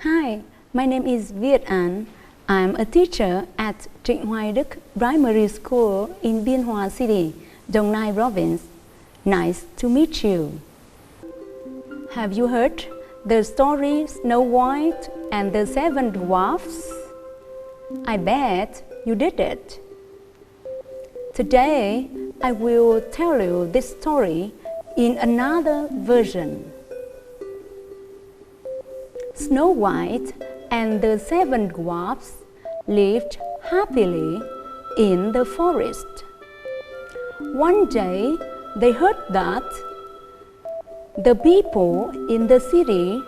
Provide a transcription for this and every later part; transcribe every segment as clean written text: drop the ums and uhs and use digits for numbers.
Hi, my name is Viet An. I'm a teacher at Trịnh Hoài Đức Primary School in Biên Hòa City, Đồng Nai Province. Nice to meet you. Have you heard the story Snow White and the Seven Dwarfs? I bet you did it. Today, I will tell you this story in another version. Snow White and the Seven Dwarfs lived happily in the forest. One day, they heard that the people in the city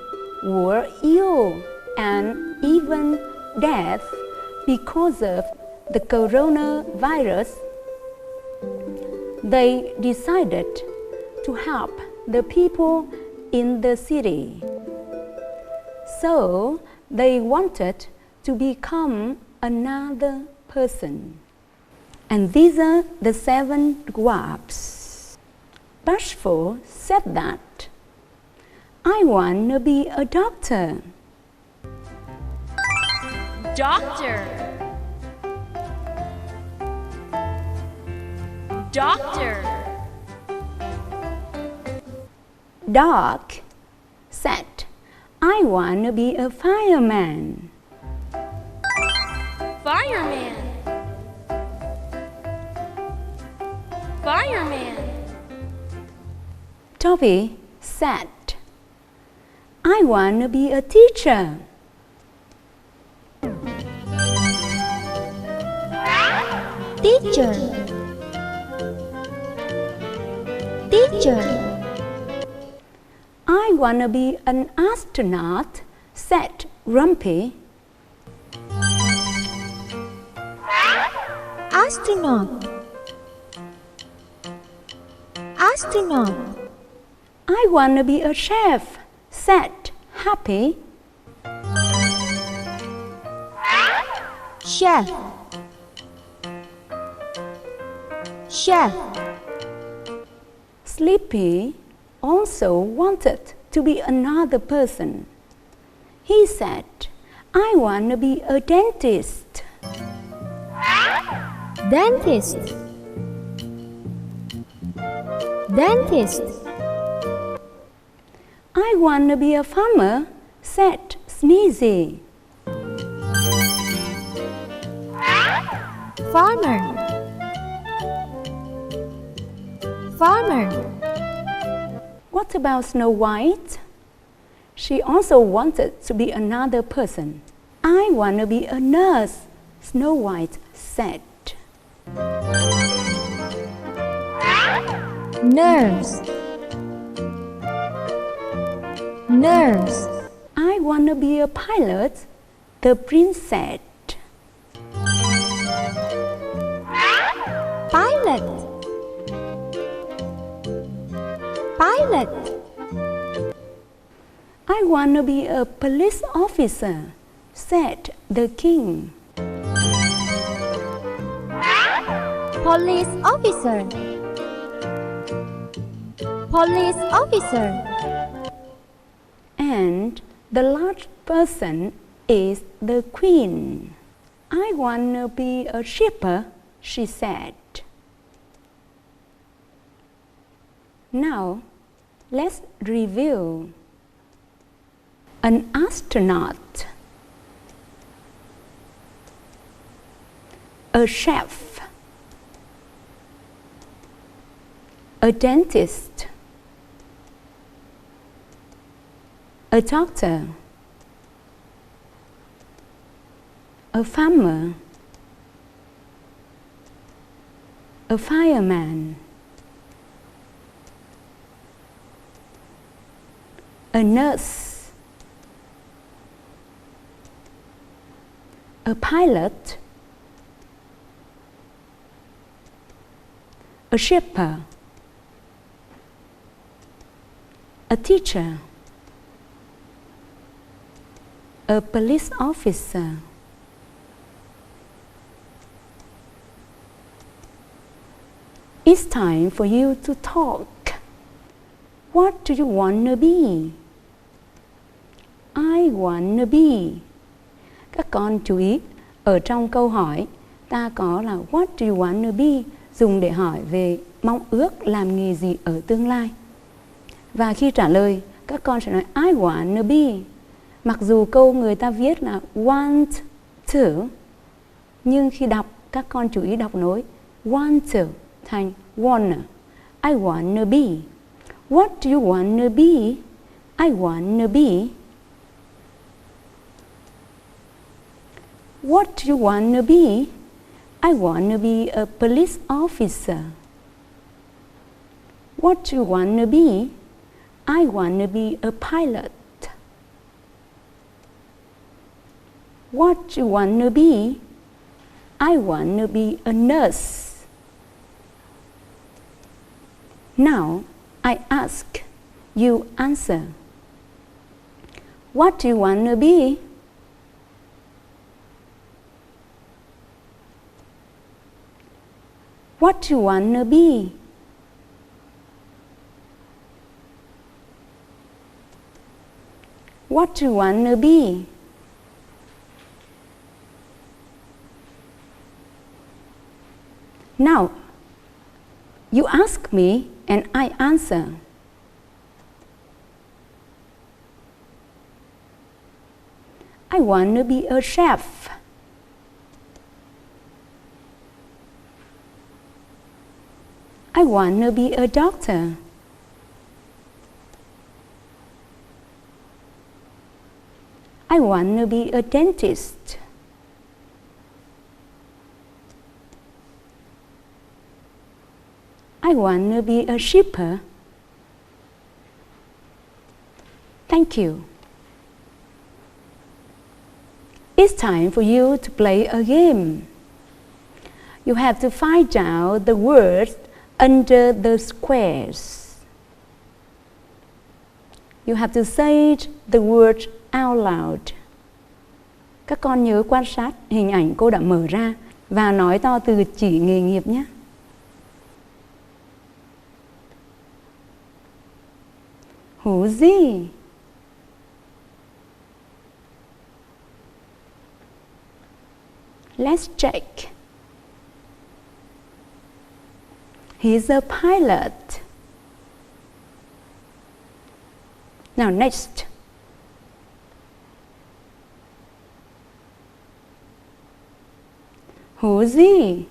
were ill and even dead because of the coronavirus. They decided to help the people in the city. So they wanted to become another person. And these are the seven dwarfs. Bashful said that, I want to be a doctor. Doctor. Doctor. Dog said, I want to be a fireman. Fireman. Fireman. Toby said, I want to be a teacher. Teacher. Teacher. I want to be an astronaut, said Grumpy. Astronaut. Astronaut. I want to be a chef, said Happy. Chef. Chef. Sleepy also wanted to be another person. He said, I want to be a dentist. Dentist. Dentist. I want to be a farmer, said Sneezy. Farmer. Farmer. What about Snow White? She also wanted to be another person. I want to be a nurse, Snow White said. Nurse. Nurse. I want to be a pilot, the prince said. Pilot. Pilot. I want to be a police officer, said the king. Police officer. Police officer. And the last person is the queen. I want to be a shipper, she said. Now, let's review. An astronaut, a chef, a dentist, a doctor, a farmer, a fireman, a nurse, a pilot, a shipper, a teacher, a police officer, it's time for you to talk. What do you want to be? I I wanna be. Các con chú ý, ở trong câu hỏi ta có là what do you wanna be, dùng để hỏi về mong ước làm nghề gì ở tương lai. Và khi trả lời, các con sẽ nói I wanna be. Mặc dù câu người ta viết là want to, nhưng khi đọc, các con chú ý đọc nối want to thành wanna. I wanna be. What do you wanna be? I wanna be. What do you wanna be? I wanna be a police officer. What do you wanna be? I wanna be a pilot. What do you wanna be? I wanna be a nurse. Now, I ask, you answer. What do you wanna be? What do you wanna be? What do you wanna be? Now, you ask me and I answer. I wanna be a chef. I wanna be a doctor. I wanna be a dentist. I wanna be a shipper. Thank you. It's time for you to play a game. You have to find out the words under the squares. You have to say the words out loud. Các con nhớ quan sát hình ảnh cô đã mở ra và nói to từ chỉ nghề nghiệp nhé. Who's he? Let's check. He's a pilot. Now next. Who's he?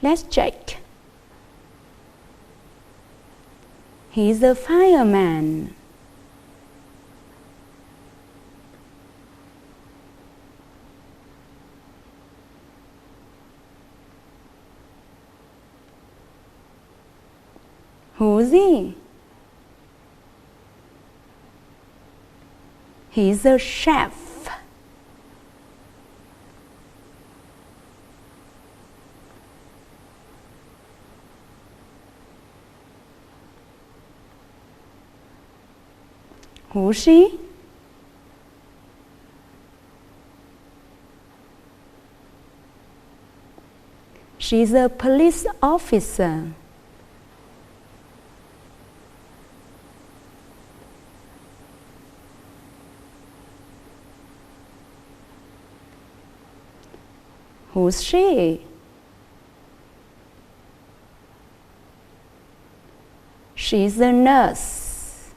Let's check. He's a fireman. Who's he? He's a chef. Who's she? She's a police officer. Who's she? She's a nurse.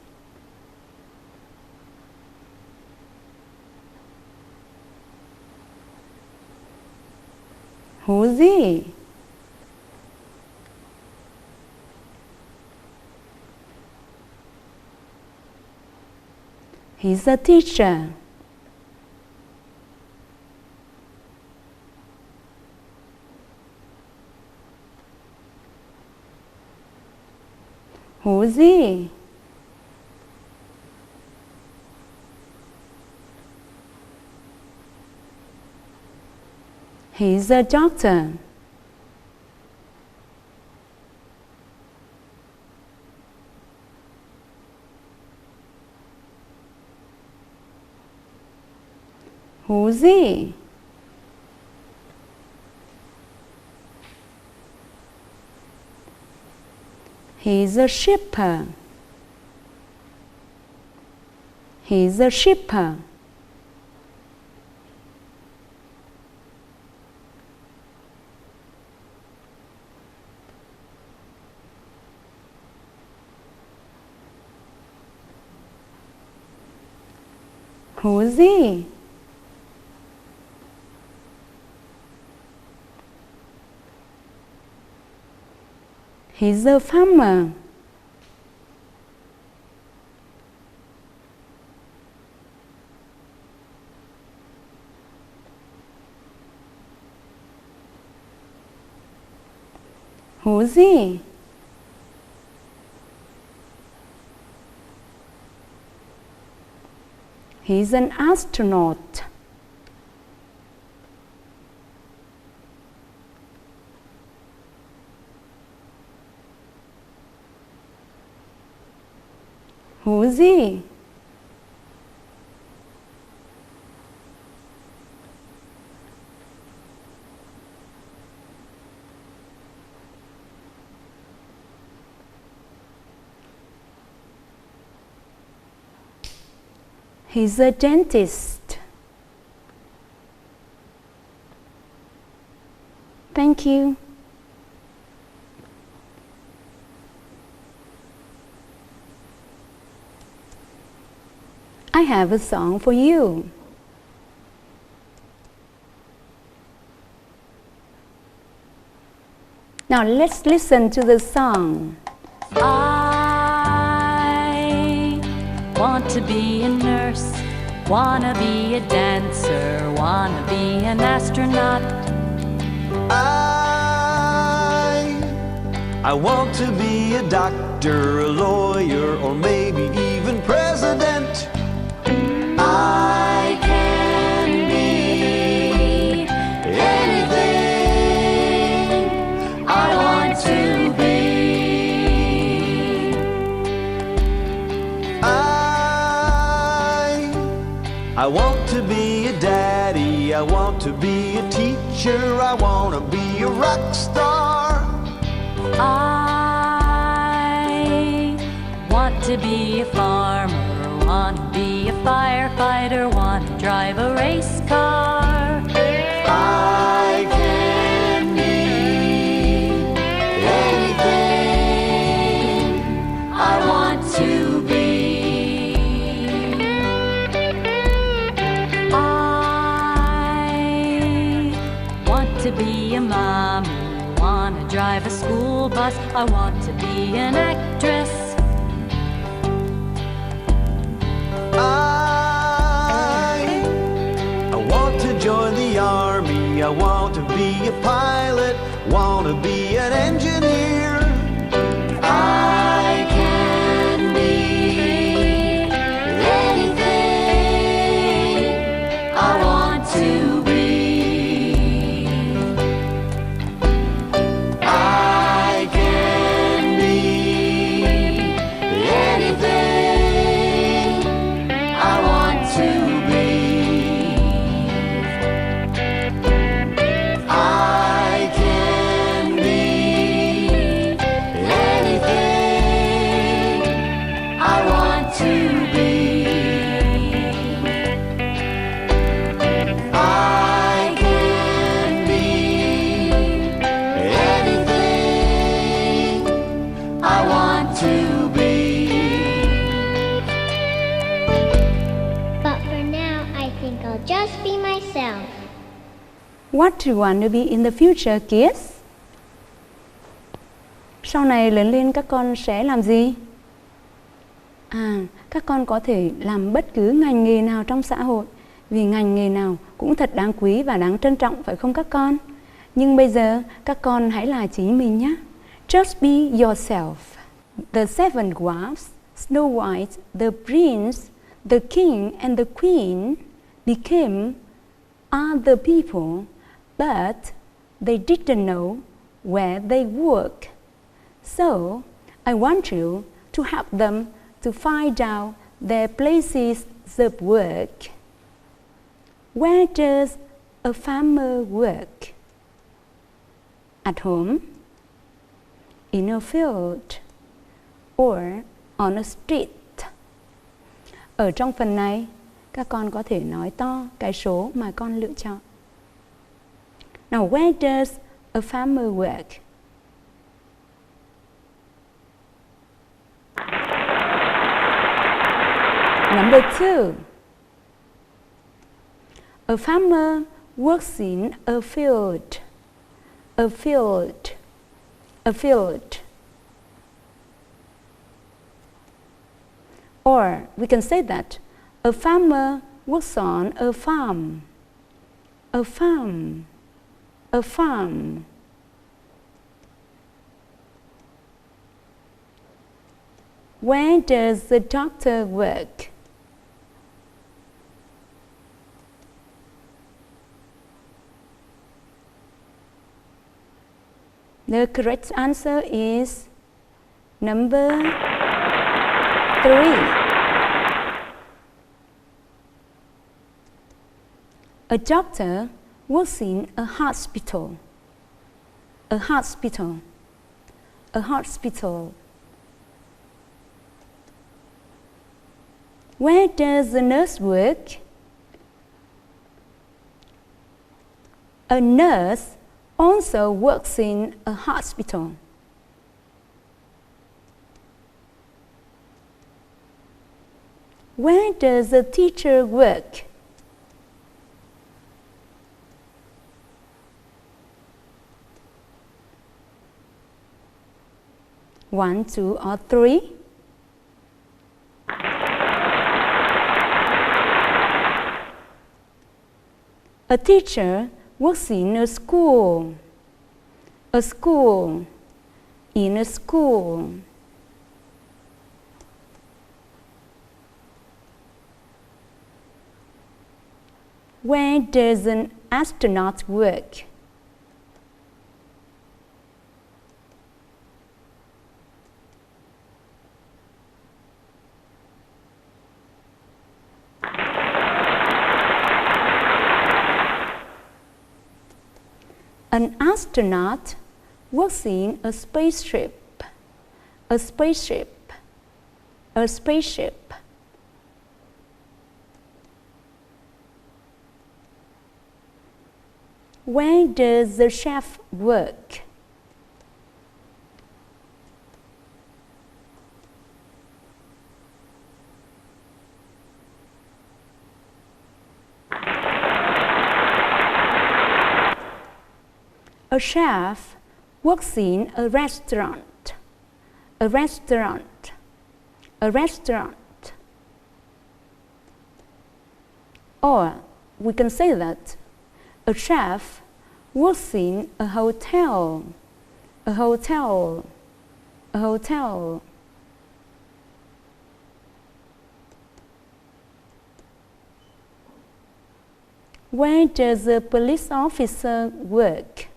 Who's he? He's a teacher. Who's he? He's a doctor. Who's he? He's a shipper. He's a shipper. Who's he? He's a farmer. Who's he? He's an astronaut. Who's he? He's a dentist. Thank you. I have a song for you. Now let's listen to the song. I want to be a nurse, wanna be a dancer, wanna be an astronaut. I want to be a doctor, a lawyer, or maybe even president. I can be anything I want to be. I want to be a daddy, I want to be a teacher, I want to be a rock star. I want to be a farmer, want to be a firefighter, want to drive a race car. I can be Anything I want to be. I want to be a mommy, want to drive a school bus, I want to be an actress. I want to join the army, I want to be a pilot, want to be an engineer. I can be anything I want to be. I can be anything I want to be. I can be anything I want to be. I can be anything I want to be. But for now, I think I'll just be myself. What do you want to be in the future, kids? Sau này lớn lên các con sẽ làm gì? Các con có thể làm bất cứ ngành nghề nào trong xã hội, vì ngành nghề nào cũng thật đáng quý và đáng trân trọng, phải không các con? Nhưng bây giờ các con hãy là chính mình nhé. Just be yourself. The seven dwarfs, Snow White, the prince, the king and the queen became other people, but they didn't know where they work. So I want you to help them to find out their places of work. Where does a farmer work? At home, in a field, or on a street. Ở trong phần này, các con có thể nói to cái số mà con lựa chọn. Now, where does a farmer work? Number 2. A farmer works in a field. A field. A field. Or we can say that a farmer works on a farm. A farm. A farm. Where does the doctor work? The correct answer is number 3. A doctor works in a hospital. A hospital. A hospital. Where does the nurse work? A nurse also works in a hospital. Where does the teacher work? One, two, or three? A teacher works in a school. A school. In a school. Where does an astronaut work? An astronaut works in a spaceship. A spaceship. A spaceship. Where does the chef work? A chef works in a restaurant. A restaurant. A restaurant. Or we can say that a chef works in a hotel. A hotel. A hotel. Where does a police officer work?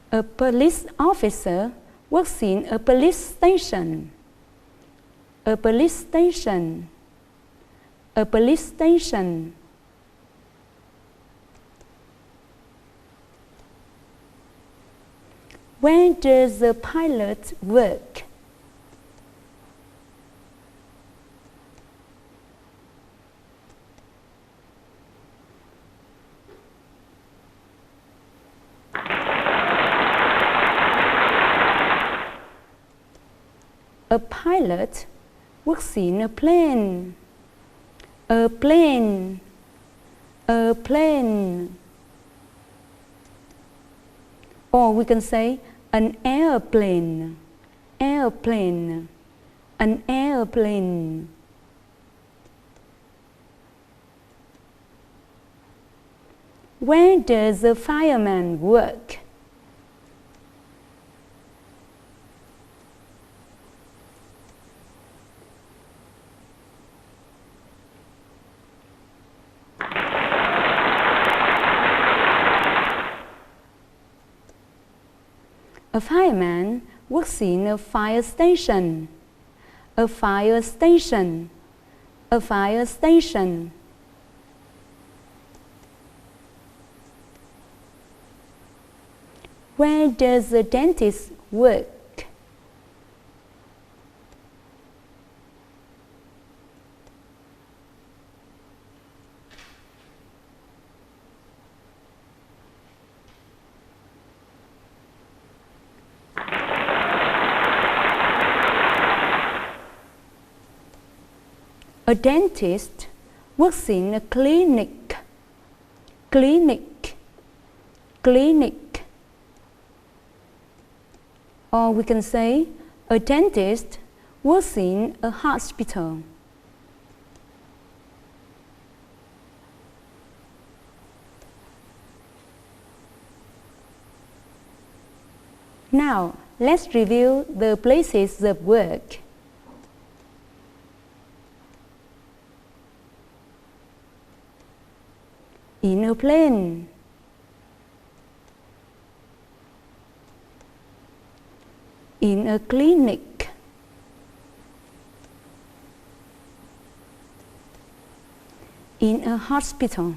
A police officer works in a police station. A police station. A police station. Where does the pilot work? A pilot works in a plane. A plane. A plane. Or we can say an airplane. Airplane. An airplane. Where does the fireman work? A fireman works in a fire station. A fire station. A fire station. Where does the dentist work? A dentist works in a clinic. Clinic. Clinic. Or we can say a dentist works in a hospital. Now, let's review the places of work. In a plane. In a clinic. In a hospital.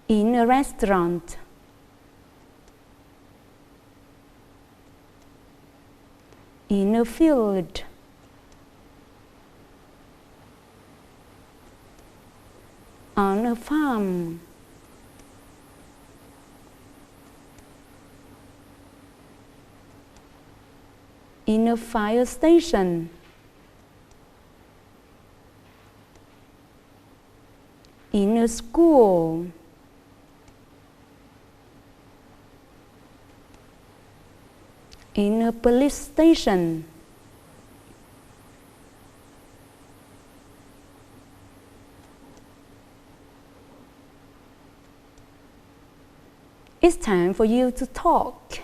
In a restaurant. In a field. On a farm. In a fire station. In a school. In a police station. It's time for you to talk.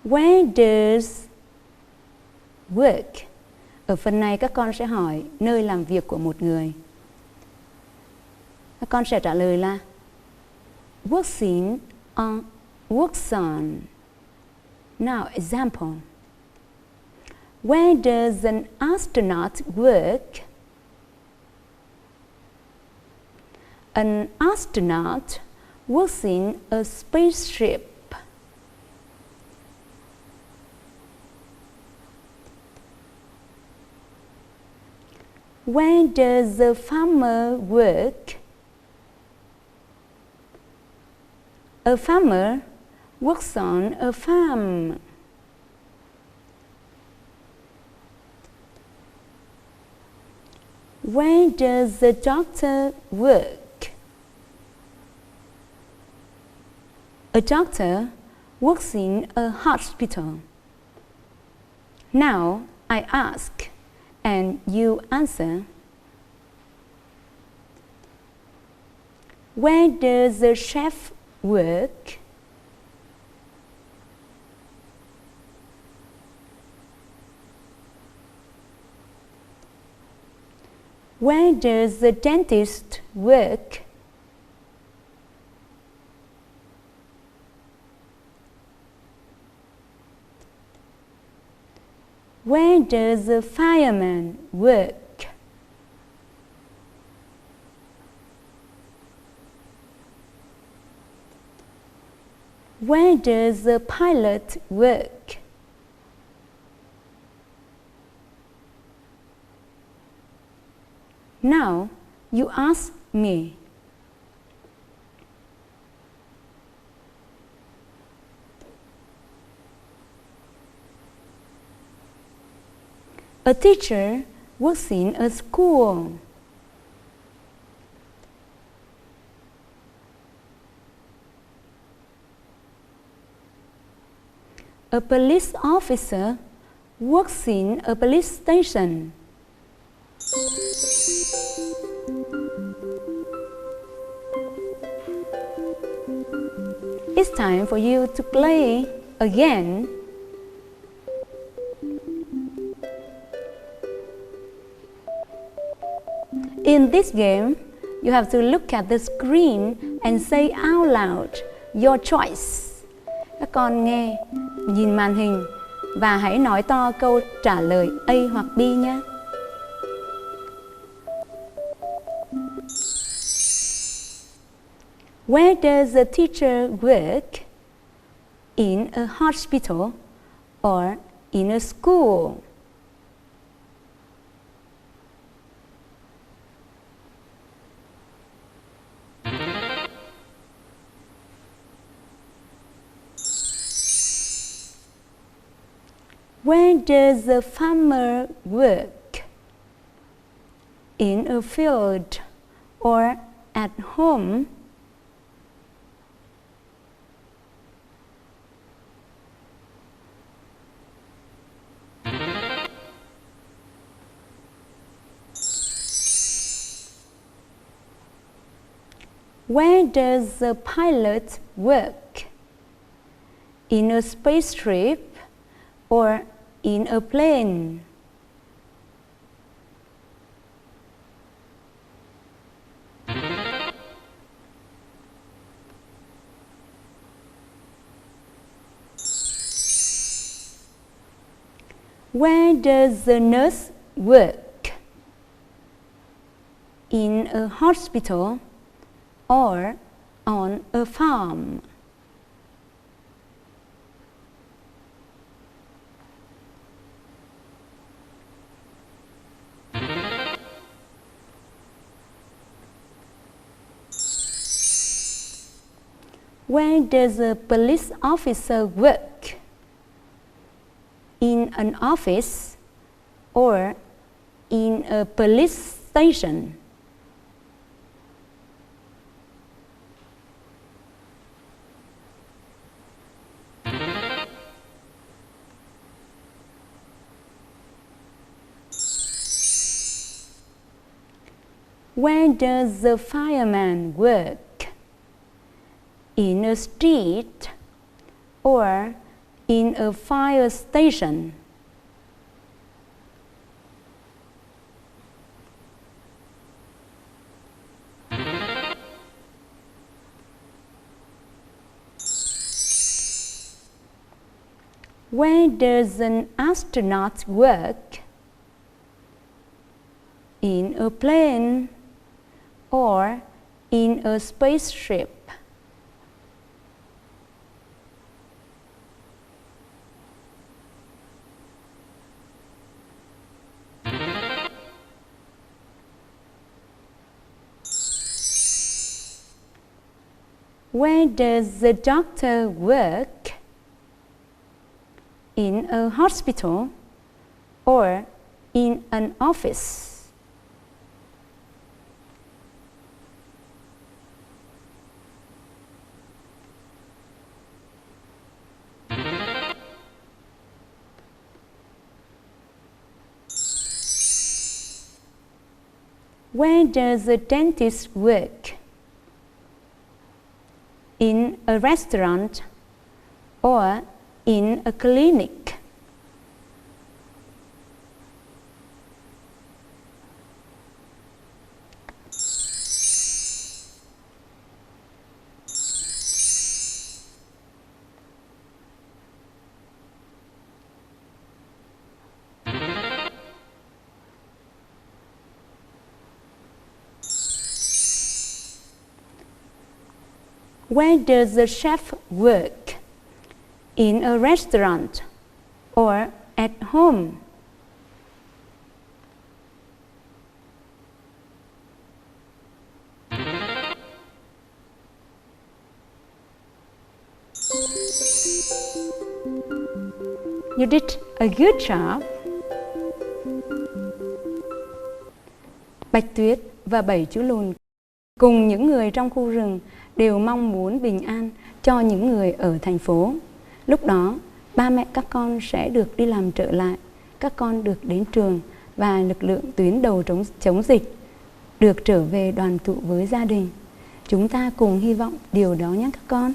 Where does work? Ở phần này các con sẽ hỏi nơi làm việc của một người. Các con sẽ trả lời là works on. Now, example. Where does an astronaut work? An astronaut works in a spaceship. Where does the farmer work? A farmer works on a farm. Where does the doctor work? A doctor works in a hospital. Now I ask and you answer. Where does the chef work? Where does the dentist work? Where does the fireman work? Where does the pilot work? Now you ask me. A teacher works in a school. A police officer works in a police station. It's time for you to play again. In this game, you have to look at the screen and say out loud your choice. Các con nghe, nhìn màn hình và hãy nói to câu trả lời A hoặc B nhé. Where does the teacher work? In a hospital or in a school? Where does the farmer work? In a field or at home? Where does the pilot work? In a spaceship or in a plane? Where does the nurse work? In a hospital or on a farm? Where does a police officer work? In an office or in a police station? Where does the fireman work? In a street or in a fire station? Where does an astronaut work? In a plane or in a spaceship? Where does the doctor work? In a hospital or in an office? Where does the dentist work? In a restaurant or in a clinic? Where does the chef work? In a restaurant or at home? You did a good job. Bạch Tuyết và 7 chú lùn cùng những người trong khu rừng đều mong muốn bình an cho những người ở thành phố. Lúc đó, ba mẹ các con sẽ được đi làm trở lại, các con được đến trường và lực lượng tuyến đầu chống dịch được trở về đoàn tụ với gia đình. Chúng ta cùng hy vọng điều đó nhé các con.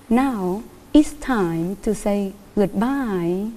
Now it's time to say goodbye.